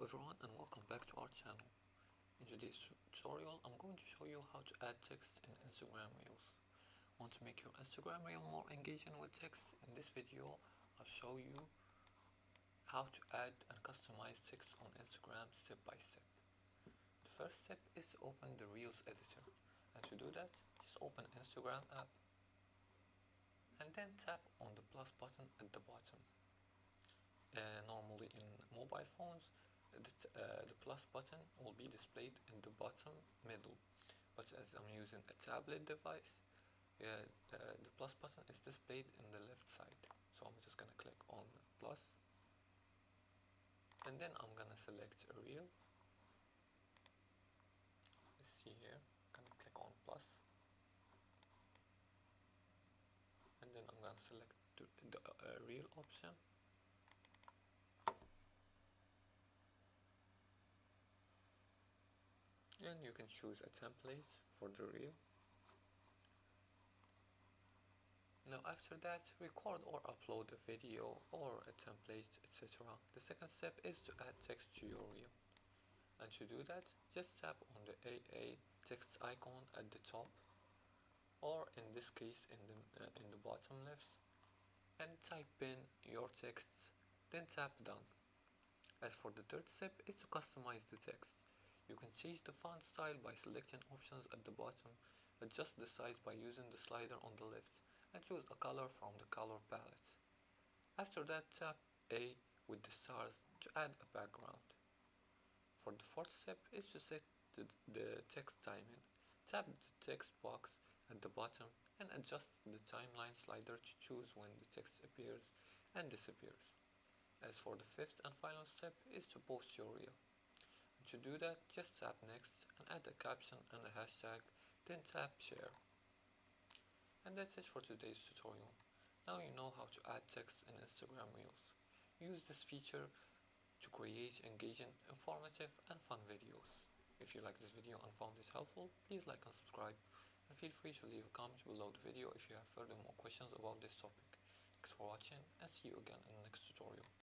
everyone and welcome back to our channel. In today's tutorial I'm going to show you how to add text in Instagram Reels. Want to make your Instagram Reel more engaging with text? In this video I'll show you how to add and customize text on Instagram step by step. The first step is to open the Reels editor, and to do that just open Instagram app and then tap on the plus button at the bottom. Normally in mobile phones the plus button will be displayed in the bottom middle, but as I'm using a tablet device, the plus button is displayed in the left side. So I'm just gonna click on plus, and then I'm gonna select a reel. Let's see here, I'm gonna click on plus, and then I'm gonna select the reel option. And you can choose a template for the reel. Now after that, record or upload a video or a template, etc. The second step is to add text to your reel. And to do that, just tap on the AA text icon at the top, or in this case in the bottom left, and type in your text, then tap done. As for the third step is to customize the text. You can change the font style by selecting options at the bottom, adjust the size by using the slider on the left, and choose a color from the color palette. After that, tap A with the stars to add a background. For the fourth step is to set the text timing. Tap the text box at the bottom and adjust the timeline slider to choose when the text appears and disappears. As for the fifth and final step is to post your reel. To do that, just tap next and add a caption and a hashtag, then tap share. And that's it for today's tutorial. Now you know how to add text in Instagram Reels. Use this feature to create engaging, informative and fun videos. If you like this video and found this helpful, please like and subscribe, and feel free to leave a comment below the video if you have further more questions about this topic. Thanks for watching, and see you again in the next tutorial.